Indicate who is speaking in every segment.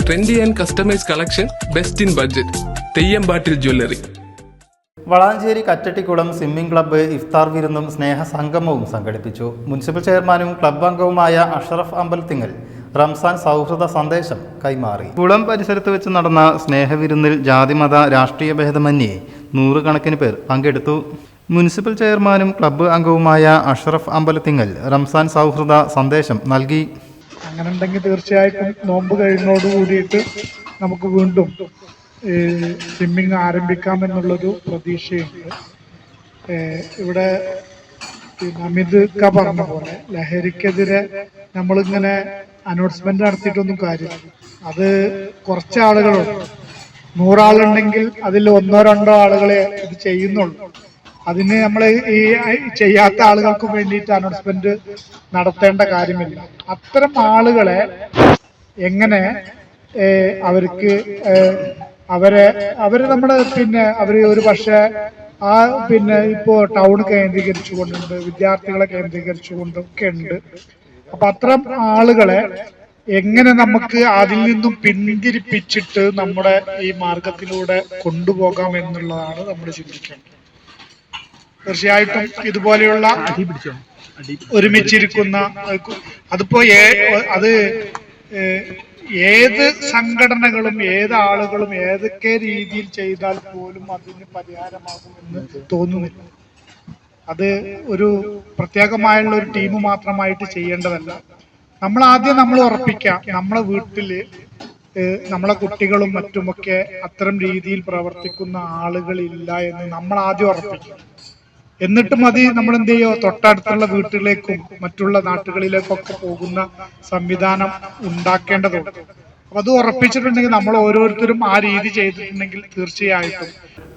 Speaker 1: Trendy and customise collection, best in budget. Theyyampattil jewellery.
Speaker 2: Valanchery Kattattikulam swimming club ഇഫ്താർ വിരുന്നും സ്നേഹസംഗമവും സംഘടിപ്പിച്ചു. മുനിസിപ്പൽ ചെയർമാനും ക്ലബ്ബ് അംഗവുമായ അഷ്റഫ് അമ്പലത്തിങ്ങൽ റംസാൻ സൗഹൃദ സന്ദേശം കൈമാറി. കുളം പരിസരത്ത് വെച്ച് നടന്ന സ്നേഹവിരുന്നിൽ ജാതിമത രാഷ്ട്രീയ ഭേദമന്യേ നൂറുകണക്കിന് പേർ പങ്കെടുത്തു. മുനിസിപ്പൽ ചെയർമാനും ക്ലബ്ബ് അംഗവുമായ അഷ്റഫ് അമ്പലത്തിങ്ങൽ റംസാൻ സൗഹൃദ സന്ദേശം നൽകി.
Speaker 3: അങ്ങനെ ഉണ്ടെങ്കിൽ തീർച്ചയായിട്ടും നോമ്പ് കഴിഞ്ഞോട് കൂടിയിട്ട് നമുക്ക് വീണ്ടും സ്വിമ്മിങ് ആരംഭിക്കാമെന്നുള്ളൊരു പ്രതീക്ഷയുണ്ട്. ഇവിടെ അമിത് ക പറഞ്ഞ പോലെ ലഹരിക്കെതിരെ നമ്മളിങ്ങനെ അനൗൺസ്മെന്റ് നടത്തിയിട്ടൊന്നും കാര്യമില്ല. അത് കുറച്ച് ആളുകളുണ്ട്. 100 ആളുണ്ടെങ്കിൽ അതിൽ 1-2 ആളുകളെ ഇത് ചെയ്യുന്നുള്ളൂ. അതിന് നമ്മൾ ഈ ചെയ്യാത്ത ആളുകൾക്ക് വേണ്ടിയിട്ട് അനൗൺസ്മെന്റ് നടത്തേണ്ട കാര്യമില്ല. അത്തരം ആളുകളെ എങ്ങനെ അവർക്ക് അവര് നമ്മള് അവര് ഒരു പക്ഷേ ഇപ്പോ ടൗൺ കേന്ദ്രീകരിച്ചുകൊണ്ടുണ്ട്, വിദ്യാർത്ഥികളെ കേന്ദ്രീകരിച്ചുകൊണ്ടൊക്കെ ഉണ്ട്. അപ്പൊ അത്തരം ആളുകളെ എങ്ങനെ നമുക്ക് അതിൽ നിന്നും പിന്തിരിപ്പിച്ചിട്ട് നമ്മുടെ ഈ മാർഗത്തിലൂടെ കൊണ്ടുപോകാം എന്നുള്ളതാണ് നമ്മൾ ചിന്തിക്കേണ്ടത്. തീർച്ചയായിട്ടും ഇതുപോലെയുള്ള ഒരുമിച്ചിരിക്കുന്ന അതിപ്പോ ഏത് സംഘടനകളും ഏത് ആളുകളും ഏതൊക്കെ രീതിയിൽ ചെയ്താൽ പോലും അതിന് പരിഹാരമാകുമെന്ന് തോന്നുന്നില്ല. അത് ഒരു പ്രത്യേകമായുള്ള ഒരു ടീം മാത്രമായിട്ട് ചെയ്യേണ്ടതല്ല. നമ്മൾ ഉറപ്പിക്കാം, നമ്മളെ വീട്ടില് നമ്മളെ കുട്ടികളും മറ്റുമൊക്കെ അത്തരം രീതിയിൽ പ്രവർത്തിക്കുന്ന ആളുകളില്ല എന്ന് നമ്മൾ ആദ്യം ഉറപ്പിക്കാം. എന്നിട്ട് മതി നമ്മൾ എന്ത് ചെയ്യോ, തൊട്ടടുത്തുള്ള വീട്ടിലേക്കും മറ്റുള്ള നാട്ടുകളിലേക്കൊക്കെ പോകുന്ന സംവിധാനം ഉണ്ടാക്കേണ്ടതുണ്ട്. അപ്പൊ അത് ഉറപ്പിച്ചിട്ടുണ്ടെങ്കിൽ നമ്മൾ ഓരോരുത്തരും ആ രീതി ചെയ്തിട്ടുണ്ടെങ്കിൽ തീർച്ചയായിട്ടും.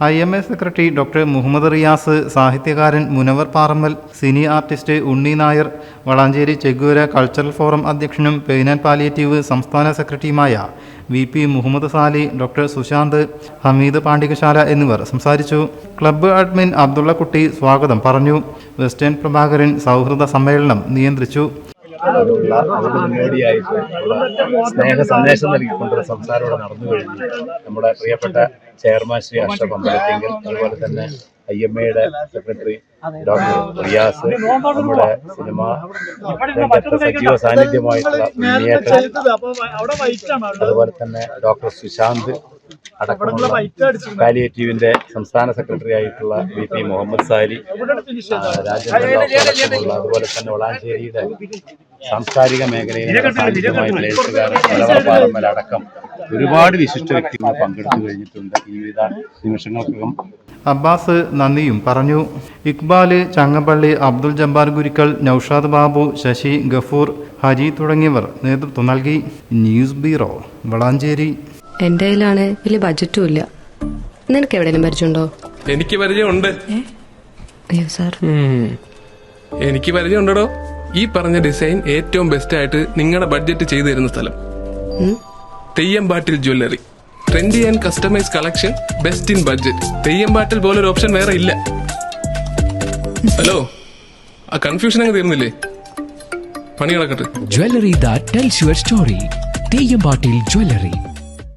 Speaker 2: IMA secretary doctor Muhammad Riyas, സാഹിത്യകാരൻ Munavar Parammal, cine artist Unni Nair, Valanchery Che Guevara cultural forum അധ്യക്ഷനും പെയിൻ ആൻഡ് പാലിയേറ്റീവ് സംസ്ഥാന സെക്രട്ടറിയുമായ VP മുഹമ്മദ് സാലി, ഡോക്ടർ സുശാന്ത്, ഹമീദ് പാണ്ഡികശാല എന്നിവർ സംസാരിച്ചു. ക്ലബ്ബ് അഡ്മിൻ അബ്ദുള്ള കുട്ടി സ്വാഗതം പറഞ്ഞു. വെസ്റ്റേൺ പ്രഭാകരൻ സൗഹൃദ സമ്മേളനം നിയന്ത്രിച്ചു.
Speaker 4: മുന്നോടിയായിട്ടുള്ള സ്നേഹ സന്ദേശം നൽകിക്കൊണ്ടുള്ള സംസാരം ഇവിടെ നടന്നു കഴിഞ്ഞു. നമ്മുടെ പ്രിയപ്പെട്ട ചെയർമാൻ ശ്രീ അഷ്റഫ് അമ്പലത്തിങ്കൽ, അതുപോലെ തന്നെ IMAയുടെ സെക്രട്ടറി ഡോക്ടർ റിയാസ്, നമ്മുടെ സിനിമ രംഗത്ത് സജീവ സാന്നിധ്യമായിട്ടുള്ള ഉണ്ണിയേട്ടൻ, അതുപോലെ തന്നെ ഡോക്ടർ സുശാന്ത് അടക്കമുള്ള പാലിയേറ്റീവിന്റെ സംസ്ഥാന സെക്രട്ടറി ആയിട്ടുള്ള VP മുഹമ്മദ് സാലി, രാജേന്ദ്രൻ, അതുപോലെ തന്നെ വളാഞ്ചേരിയുടെ സാംസ്കാരിക മേഖലയിലെ സാന്നിധ്യമായിട്ടുള്ള എഴുത്തുകാരൻ മുനവർ പാറമ്മൽ അടക്കം ഒരുപാട് വിശിഷ്ട വ്യക്തികൾ പങ്കെടുത്തു കഴിഞ്ഞിട്ടുണ്ട്. ഈ വിധ നിമിഷങ്ങൾക്കകം
Speaker 2: അബ്ബാസ് നന്ദിയും പറഞ്ഞു. ഇക്ബാല് ചങ്ങമ്പള്ളി, അബ്ദുൽ ജബ്ബാർ ഗുരിക്കൽ, നൌഷാദ് ബാബു, ശശി, ഗഫൂർ, ഹജി തുടങ്ങിയവർ നേതൃത്വം നൽകി. News bureau, Valanchery.
Speaker 5: എന്റെ കയ്യിലാണ് വലിയ ബഡ്ജറ്റും ഇല്ല. നിനക്ക് എവിടെയെങ്കിലും പരിചയമുണ്ടോ?
Speaker 1: എനിക്ക് പരിചയമുണ്ട്.
Speaker 5: അയ്യോ സാർ,
Speaker 1: എനിക്ക് പരിചയമുണ്ടോ. ഈ പറഞ്ഞ ഡിസൈൻ ഏറ്റവും ബെസ്റ്റ് ആയിട്ട് നിങ്ങളുടെ ബഡ്ജറ്റ് ചെയ്തു തരുന്ന സ്ഥലം Theyyampattil jewellery. Trendy and customise collection, best in budget. Theyyampattil പോലൊരു ഓപ്ഷൻ വേറെ ഇല്ല. ഹലോ, ആ കൺഫ്യൂഷൻ അങ്ങ് തീർന്നില്ലേ? പണി കിടക്കട്ടെ.
Speaker 6: Jewelry that tells your story. തെയ്യമ്പാട്ടിൽ jewellery.